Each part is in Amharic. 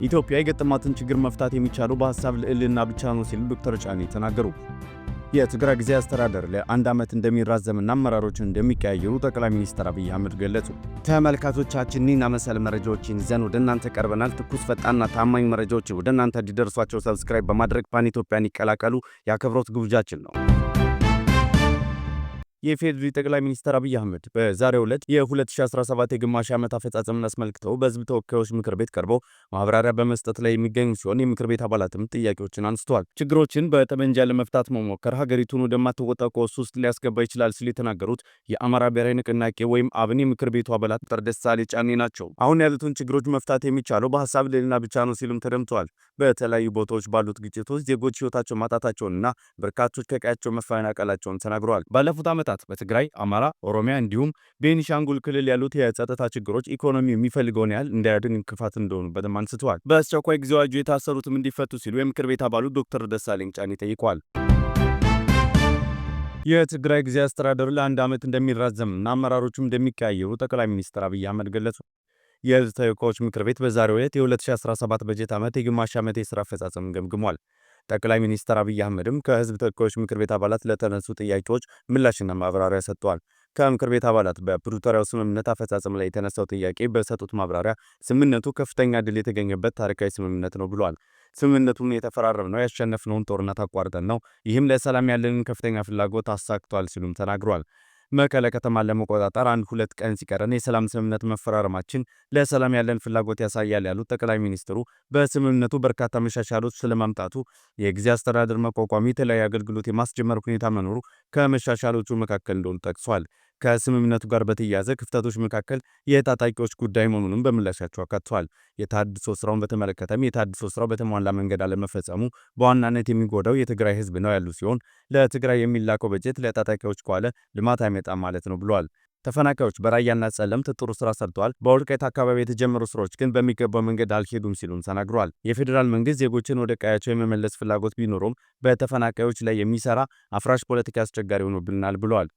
ኢትዮጵያ የገጠማትን ችግር መፍታት የሚቻለው በሐሳብ ልዕልና ብቻ ነው ሲሉ ዶክተር ጫኔ ተናገሩ። የትግራይ ጊዜያዊ አስተዳደር ለአንድ ዓመት እንደሚራዘምና አመራሮችን እንደሚቀያየሩ ጠቅላይ ሚኒስትር አብይ አህመድ ገለጹ። ተመልካቾቻችን እኒህና መሰል መረጃዎችን ይዘን ወደ እናንተ ቀርበናል። ትኩስ ፈጣንና ታማኝ መረጃዎች ወደ እናንተ እንዲደርሷቸው ሰብስክራይብ በማድረግ ፓን ኢትዮጵያን ይቀላቀሉ የአክብሮት ግብዣችን ነው። የፌዴራል ጠቅላይ ሚኒስትር አብይ አህመድ በዛሬው ዕለት የ2017 የግማሽ ዓመት አፈጻጸምን አስመልክተው በሕዝብ ተወካዮች ምክር ቤት ቀርበው ማብራሪያ በመስጠት ላይ የሚገኙ ሲሆን የምክር ቤት አባላትም ጥያቄዎችን አንስተዋል። ችግሮችን በጠመንጃ ለመፍታት መሞከር ሀገሪቱን ወደማትወጣው ቀውስ ውስጥ ሊያስገባ ይችላል ሲሉ የተናገሩት የአማራ ብሔራዊ ንቅናቄ ወይም አብን የምክር ቤቱ አባላት ዶክተር ደሳለኝ ጫኔ ናቸው። አሁን ያሉትን ችግሮች መፍታት የሚቻለው በሐሳብ ልዕልና ብቻ ነው ሲሉም ተደምጠዋል። በተለያዩ ቦታዎች ባሉት ግጭቶች ዜጎች ሕይወታቸው ማጣታቸውንና በርካቶች ከቀያቸው መፈናቀላቸውን ተናግረዋል። ባለፉት ዓመታት በትግራይ፣ አማራ፣ ኦሮሚያ እንዲሁም ቤኒሻንጉል ክልል ያሉት የጸጥታ ችግሮች ኢኮኖሚ የሚፈልገውን ያህል እንዳያድግ እንቅፋት እንደሆኑበትም አንስተዋል። በአስቸኳይ ጊዜ አዋጁ የታሰሩትም እንዲፈቱ ሲሉ የምክር ቤት አባሉ ዶክተር ደሳለኝ ጫኔ ጠይቀዋል። የትግራይ ጊዜያዊ አስተዳደር ለአንድ ዓመት እንደሚራዘምና አመራሮቹም እንደሚቀያየሩ ጠቅላይ ሚኒስትር አብይ አህመድ ገለጹ። የሕዝብ ተወካዮች ምክር ቤት በዛሬው ዕለት የ2017 በጀት ዓመት የግማሽ ዓመት የሥራ አፈጻጸም ገምግሟል። ጠቅላይ ሚኒስትር አብይ አህመድም ከሕዝብ ተወካዮች ምክር ቤት አባላት ለተነሱ ጥያቄዎች ምላሽና ማብራሪያ ሰጥተዋል። ከምክር ቤት አባላት በፕሪቶሪያው ስምምነት አፈጻጸም ላይ የተነሳው ጥያቄ በሰጡት ማብራሪያ ስምምነቱ ከፍተኛ ድል የተገኘበት ታሪካዊ ስምምነት ነው ብለዋል። ስምምነቱን የተፈራረምነው ያሸነፍነውን ጦርነት አቋርጠን ነው። ይህም ለሰላም ያለንን ከፍተኛ ፍላጎት አሳክቷል ሲሉም ተናግረዋል። መቀለ ከተማን ለመቆጣጠር 1-2 ቀን ሲቀረን የሰላም ስምምነት መፈራረማችን ለሰላም ያለን ፍላጎት ያሳያል ያሉት ጠቅላይ ሚኒስትሩ በስምምነቱ በርካታ መሻሻሎች ስለማምጣቱ፣ የጊዜያዊ አስተዳደር መቋቋም፣ የተለያዩ አገልግሎት የማስጀመር ሁኔታ መኖሩ ከመሻሻሎቹ መካከል እንደሆኑ ጠቅሷል። ከስምምነቱ ጋር በተያያዘ ክፍተቶች መካከል የታጣቂዎች ጉዳይ መሆኑንም በምላሻቸው አካተዋል። የታድሶ ስራውን በተመለከተም የታድሶ ስራው በተሟላ መንገድ አለመፈጸሙ በዋናነት የሚጎዳው የትግራይ ሕዝብ ነው ያሉ ሲሆን ለትግራይ የሚላከው በጀት ለታጣቂዎች ከዋለ ልማት አይመጣም ማለት ነው ብለዋል። ተፈናቃዮች በራያና ጸለምት ጥሩ ስራ ሰርተዋል። በወልቃይት አካባቢ የተጀመሩ ስራዎች ግን በሚገባው መንገድ አልሄዱም ሲሉም ተናግረዋል። የፌዴራል መንግስት ዜጎችን ወደ ቀያቸው የመመለስ ፍላጎት ቢኖሩም በተፈናቃዮች ላይ የሚሰራ አፍራሽ ፖለቲካ አስቸጋሪ ሆኖብናል ብለዋል።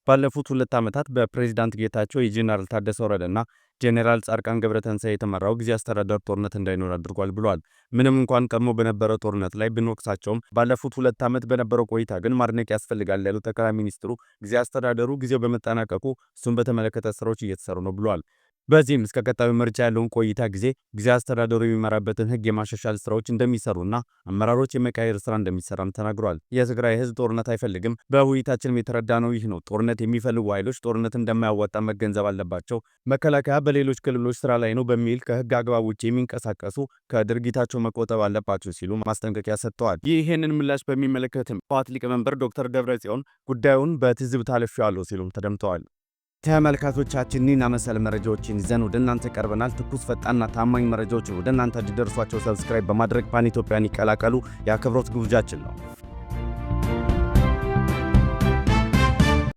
ባለፉት 2 ዓመታት በፕሬዝዳንት ጌታቸው የጄኔራል ታደሰ ወረደና ጄኔራል ጻድቃን ገብረተንሳይ የተመራው ጊዜያዊ አስተዳደር ጦርነት እንዳይኖር አድርጓል ብለዋል። ምንም እንኳን ቀድሞ በነበረው ጦርነት ላይ ብንወቅሳቸውም ባለፉት 2 ዓመት በነበረው ቆይታ ግን ማድነቅ ያስፈልጋል ያሉት ጠቅላይ ሚኒስትሩ ጊዜያዊ አስተዳደሩ ጊዜው በመጠናቀቁ እሱን በተመለከተ ስራዎች እየተሰሩ ነው ብለዋል። በዚህም እስከ ቀጣዩ ምርጫ ያለውን ቆይታ ጊዜያዊ አስተዳደሩ የሚመራበትን ሕግ የማሻሻል ስራዎች እንደሚሰሩና አመራሮች የመቀየር ስራ እንደሚሰራም ተናግሯል። የትግራይ ሕዝብ ጦርነት አይፈልግም። በውይይታችንም የተረዳነው ይህ ነው። ጦርነት የሚፈልጉ ኃይሎች ጦርነት እንደማያዋጣ መገንዘብ አለባቸው። መከላከያ በሌሎች ክልሎች ስራ ላይ ነው በሚል ከሕግ አግባብ ውጭ የሚንቀሳቀሱ ከድርጊታቸው መቆጠብ አለባቸው ሲሉ ማስጠንቀቂያ ሰጥተዋል። ይህንን ምላሽ በሚመለከትም ህወሓት ሊቀመንበር ዶክተር ደብረጽዮን ጉዳዩን በትዝብት አልፌዋለሁ ሲሉም ተደምጠዋል። ተመልካቾቻችን እኒህና መሰል መረጃዎችን ይዘን ወደ እናንተ ቀርበናል። ትኩስ ፈጣንና ታማኝ መረጃዎች ወደ እናንተ እንዲደርሷቸው ሰብስክራይብ በማድረግ ፓን ኢትዮጵያን ይቀላቀሉ የአክብሮት ግብዣችን ነው።